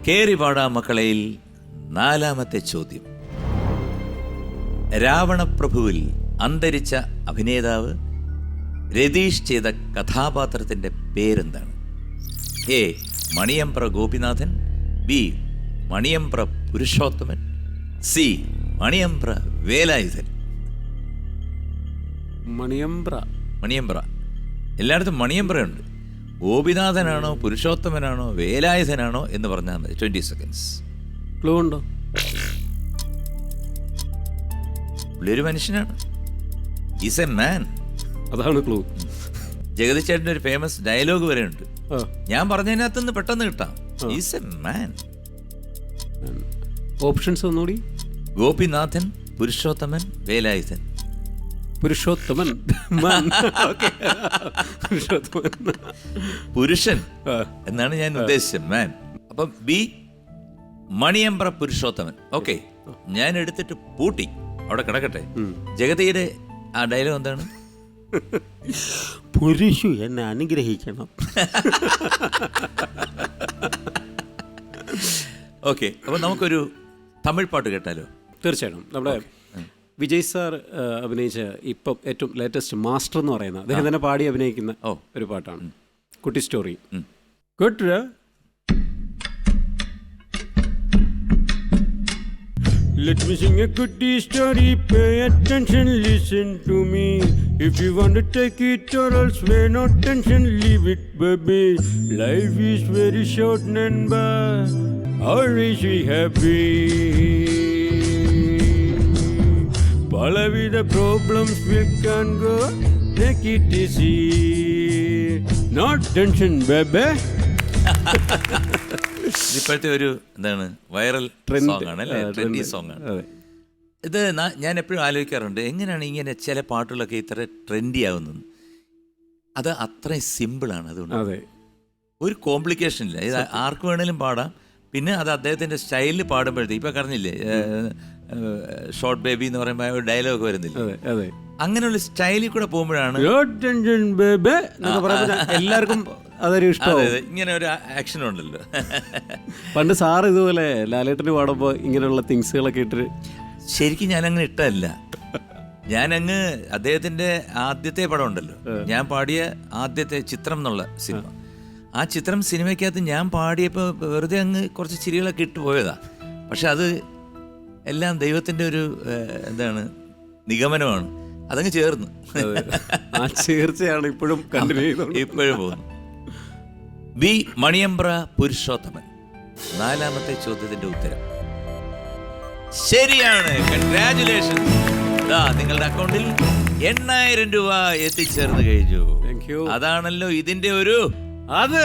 കേറി പാടാ മക്കളയിൽ നാലാമത്തെ ചോദ്യം. രാവണപ്രഭുവിൽ അന്തരിച്ച അഭിനേതാവ് രതീഷ് ചെയ്ത കഥാപാത്രത്തിൻ്റെ പേരെന്താണ്? A. Maniyampra Gopinathan, B. Maniyampra Purushothaman, C. Maniyampra Velayudhan. Maniyampra എല്ലായിടത്തും മണിയമ്പ്രയുണ്ട്. ഗോപിനാഥനാണോ പുരുഷോത്തമനാണോ വേലായുധനാണോ എന്ന് പറഞ്ഞാൽ മതി. 20 സെക്കൻഡ്സ്. ക്ലൂ ഉണ്ടോ? പുള്ളിയൊരു മനുഷ്യനാണ്. Is a man. അതാണ് ക്ലൂ. ജഗതി ചേട്ടൻ്റെ ഒരു ഫേമസ് ഡയലോഗ് വരെ ഉണ്ട്. ഞാൻ പറഞ്ഞതിനകത്തുനിന്ന് പെട്ടെന്ന് കിട്ടാം. Is a man. ഓപ്ഷൻസ് ഒന്നുകൂടി. ഗോപിനാഥൻ, പുരുഷോത്തമൻ, വേലായുധൻ. പുരുഷോത്തമൻ. പുരുഷൻ എന്നാണ് ഞാൻ ഉദ്ദേശിച്ചത്, മാൻ. അപ്പം ബി മണിയമ്പ്ര പുരുഷോത്തമൻ. ഓക്കെ, ഞാൻ എടുത്തിട്ട് പൂട്ടി അവിടെ കിടക്കട്ടെ. ജഗതിയുടെ ആ ഡയലോഗ് എന്താണ്? പുരുഷു എന്നെ അനുഗ്രഹിക്കണം. ഓക്കെ, അപ്പോൾ നമുക്കൊരു തമിഴ് പാട്ട് കേട്ടാലോ? തീർച്ചയായിട്ടും. നമ്മുടെ വിജയ് സാർ അഭിനയിച്ച ഇപ്പം ഏറ്റവും ലേറ്റസ്റ്റ് മാസ്റ്റർ എന്ന് പറയുന്ന അദ്ദേഹം തന്നെ പാടി അഭിനയിക്കുന്ന ഒരു പാട്ടാണ് കുട്ടി സ്റ്റോറി. കേട്ടോ? Let me sing a goody story, pay attention, listen to me. If you want to take it or else pay no attention, leave it baby. Life is very short namba, always be happy. Palavida problems will can go, take it easy. Not tension baby. ഇപ്പോഴത്തെ ഒരു എന്താണ് viral song ആണ് അല്ലേ? Trendy song ആണ് ഇത്. ഞാൻ എപ്പോഴും ആലോചിക്കാറുണ്ട്, എങ്ങനെയാണ് ഇങ്ങനെ ചില പാട്ടുകളൊക്കെ ഇത്ര ട്രെൻഡി ആവുന്നത്. അത് അത്രയും സിമ്പിളാണ്. അതുകൊണ്ട് ഒരു കോംപ്ലിക്കേഷൻ ഇല്ല. ഇത് ആർക്ക് വേണേലും പാടാം. പിന്നെ അത് അദ്ദേഹത്തിൻ്റെ സ്റ്റൈലിൽ പാടുമ്പോഴത്തേക്ക് ഇപ്പം പറഞ്ഞില്ലേ, ഷോർട്ട് ബേബി എന്ന് പറയുമ്പോൾ ഒരു ഡയലോഗ് വരുന്നില്ല. അങ്ങനെയുള്ള സ്റ്റൈലിൽ കൂടെ പോകുമ്പോഴാണ് എല്ലാവർക്കും അതൊരു ഇഷ്ടം. ഇങ്ങനെ ഒരു ആക്ഷൻ ഉണ്ടല്ലോ. പണ്ട് സാറ് ഇതുപോലെ ലാലേട്ടന് പാടുമ്പോൾ ഇങ്ങനെയുള്ള തിങ്സുകളൊക്കെ ഇട്ട് ശരിക്കും ഞാനങ്ങനെ ഇട്ടല്ല. ഞാനങ്ങ് അദ്ദേഹത്തിൻ്റെ ആദ്യത്തെ പടം ഉണ്ടല്ലോ, ഞാൻ പാടിയ ആദ്യത്തെ ചിത്രം എന്നുള്ള സിനിമ, ആ ചിത്രം സിനിമയ്ക്കകത്ത് ഞാൻ പാടിയപ്പോൾ വെറുതെ അങ്ങ് കുറച്ച് ചിരികളൊക്കെ ഇട്ട് പോയതാ. പക്ഷെ അത് എല്ലാം ദൈവത്തിൻ്റെ ഒരു എന്താണ് നിഗമനമാണ്. അതങ്ങ് ചേർന്നു. ആ ചേർച്ചയാണ് ഇപ്പോഴും കണ്ടിന്യൂ ചെയ്തത്, ഇപ്പോഴും പോകുന്നു. ബി മണിയമ്പ്ര പുരുഷോത്തമൻ. നാലാമത്തെ ചോദ്യത്തിന്റെ ഉത്തരം ശരിയാണ്. കൺഗ്രാറ്റുലേഷൻ. നിങ്ങളുടെ അക്കൗണ്ടിൽ 8000 രൂപ എത്തിച്ചേർന്ന് കഴിഞ്ഞു. അതാണല്ലോ ഇതിന്റെ ഒരു അത്.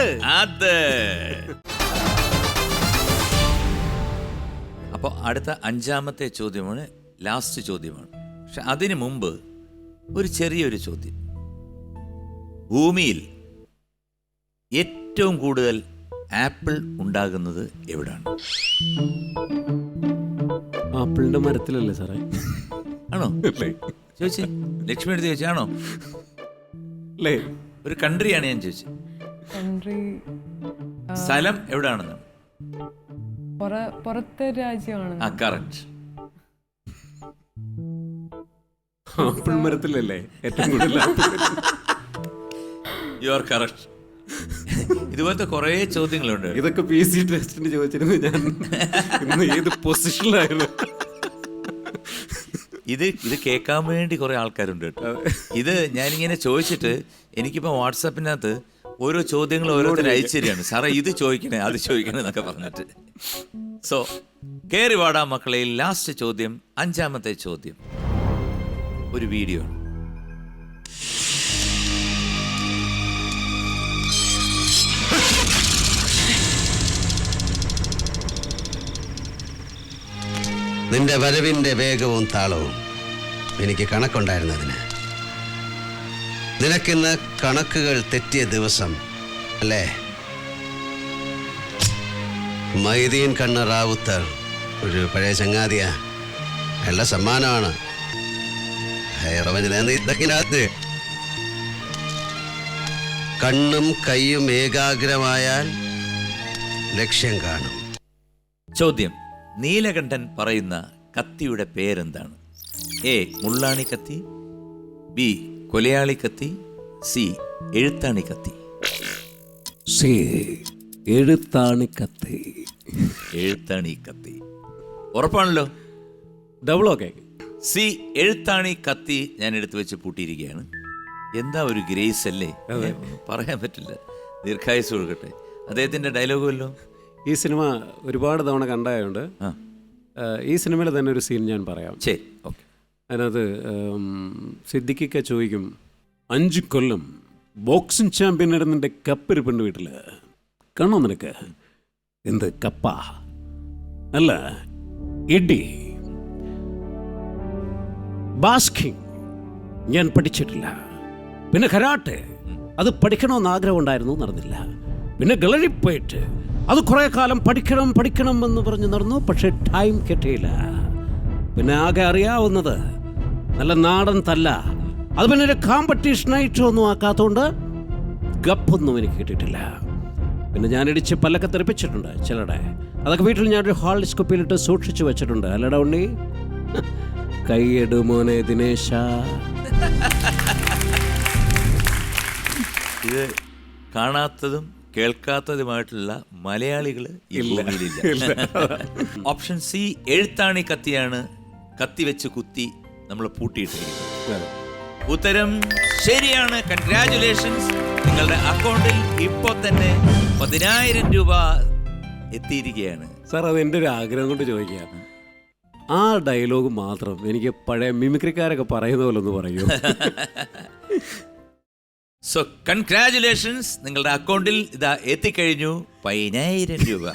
അപ്പോൾ അടുത്ത 5ാമത്തെ ചോദ്യമാണ്, ലാസ്റ്റ് ചോദ്യമാണ്. പക്ഷെ അതിനു മുമ്പ് ഒരു ചെറിയൊരു ചോദ്യം. ഭൂമിയിൽ ഏറ്റവും കൂടുതൽ ആപ്പിൾ ഉണ്ടാകുന്നത് എവിടാണ്? ആപ്പിളിന്റെ മരത്തിലല്ലേ സാറേ? ആണോ ചോദിച്ചേ? ലക്ഷ്മി എടുത്ത് ചോദിച്ചാണോ? ഒരു കൺട്രിയാണ് ഞാൻ ചോദിച്ചത്. സ്ഥലം എവിടാണെന്നാണ്? പുറത്തെ രാജ്യമാണ്. ആ, കറക്റ്റ്. ആപ്പിൾ മരത്തിലല്ലേ ഏറ്റവും കൂടുതൽ? You are correct. ഇതുപോലത്തെ കുറേ ചോദ്യങ്ങളുണ്ട്. ഇതൊക്കെ PC ടെസ്റ്റിന് ചോദിച്ചിരുന്നു ഞാൻ. ഇന്ന് ഏത് പൊസിഷനിലായിരുന്നു? ഇത് കേൾക്കാൻ വേണ്ടി കുറേ ആൾക്കാരുണ്ട് കേട്ടോ. ഇത് ഞാനിങ്ങനെ ചോദിച്ചിട്ട് എനിക്കിപ്പോൾ വാട്സാപ്പിനകത്ത് ഓരോ ചോദ്യങ്ങൾ ഓരോരുത്തർ അയച്ചു തരികയാണ്. സാറേ ഇത് ചോദിക്കണേ അത് ചോദിക്കണേ എന്നൊക്കെ പറഞ്ഞിട്ട്. സോ കേറി വാടാ മക്കളെ, ലാസ്റ്റ് ചോദ്യം, 5ാമത്തെ ചോദ്യം ഒരു വീഡിയോ ആണ്. നിന്റെ വരവിൻ്റെ വേഗവും താളവും എനിക്ക് കണക്കുണ്ടായിരുന്നതിന്. നിനക്കിന്ന് കണക്കുകൾ തെറ്റിയ ദിവസം അല്ലേ? മൈദീൻ കണ്ണ് റാവുത്തർ ഒരു പഴയ ചങ്ങാതിയാ. നല്ല സമ്മാനമാണ്. ഇതൊക്കെ കണ്ണും കൈയും ഏകാഗ്രമായാൽ ലക്ഷ്യം കാണും. ചോദ്യം: നീലകണ്ഠൻ പറയുന്ന കത്തിയുടെ പേരെന്താണ്? എ മുള്ളാണി കത്തി, ബി കൊലയാളി കത്തി, സി എഴുത്താണി കത്തി. സി എഴുത്താണി കത്തി. എഴുത്താണി കത്തി ഉറപ്പാണല്ലോ? Double okay. സി എഴുത്താണി കത്തി ഞാൻ എടുത്തു വെച്ച് പൂട്ടിയിരിക്കുകയാണ്. എന്താ ഒരു ഗ്രേസ് അല്ലേ, പറയാൻ പറ്റില്ല. ദീർഘായുസ് കൊടുക്കട്ടെ. അദ്ദേഹത്തിൻ്റെ ഡയലോഗുമല്ലോ. ഈ സിനിമ ഒരുപാട് തവണ കണ്ടായതുകൊണ്ട് ഈ സിനിമയിൽ തന്നെ ഒരു സീൻ ഞാൻ പറയാം. ശരി, ഓക്കെ. അതിനകത്ത് സിദ്ദിഖിക്ക ചോദിക്കും, 5 കൊല്ലം ബോക്സിംഗ് ചാമ്പ്യൻ നിന്റെ കപ്പ് ഇരിപ്പുണ്ട് വീട്ടിൽ, കാണോ നിനക്ക്? എന്ത് കപ്പ അല്ല, ഇടി. ബാസ്കിങ് ഞാൻ പഠിച്ചിട്ടില്ല. പിന്നെ കരാട്ടെ അത് പഠിക്കണമെന്ന് ആഗ്രഹം ഉണ്ടായിരുന്നു, നടന്നില്ല. പിന്നെ ഗളരി പോയിട്ട് അത് കുറേ കാലം പഠിക്കണം എന്ന് പറഞ്ഞ് നടന്നു, പക്ഷെ ടൈം കിട്ടിയില്ല. പിന്നെ ആകെ അറിയാവുന്നത് നല്ല നാടൻ തല്ല. അത് പിന്നെ ഒരു കോമ്പറ്റീഷനായിട്ടൊന്നും ആക്കാത്തതുകൊണ്ട് ഗപ്പൊന്നും എനിക്ക് കിട്ടിയിട്ടില്ല. പിന്നെ ഞാൻ ഇടിച്ച് പല്ലൊക്കെ തെറിപ്പിച്ചിട്ടുണ്ട് ചിലടെ. അതൊക്കെ വീട്ടിൽ ഞാനൊരു ഹാർഡ് സ്കോപ്പിലിട്ട് സൂക്ഷിച്ചു വെച്ചിട്ടുണ്ട്. അല്ലടാ ഉണ്ണി, കൈയെടുമോനെ ദിനേശ. ഇത് കാണാത്തതും കേൾക്കാത്തതുമായിട്ടുള്ള മലയാളികൾ ഈ ഭൂമിയിലില്ല. ഓപ്ഷൻ സി എഴുത്താണി കത്തിയാണ് കത്തി വെച്ച് കുത്തി നമ്മൾ പൂട്ടിയിട്ടിരിക്കുന്നത്. ഉത്തരം ശരിയാണ്. കൺഗ്രാറ്റുലേഷൻസ്. നിങ്ങളുടെ അക്കൗണ്ടിൽ ഇപ്പോൾ തന്നെ 10,000 രൂപ എത്തിയിരിക്കുകയാണ്. സാർ, അത് എൻ്റെ ഒരു ആഗ്രഹം കൊണ്ട് ചോദിക്കുക. ആ ഡയലോഗ് മാത്രം എനിക്ക് പഴയ മിമിക്രിക്കാരൊക്കെ പറയുന്ന പോലെ ഒന്ന് പറയൂ. So congratulations. നിങ്ങളുടെ അക്കൗണ്ടിൽ ഇതാ എത്തിക്കഴിഞ്ഞു 10,000 രൂപ.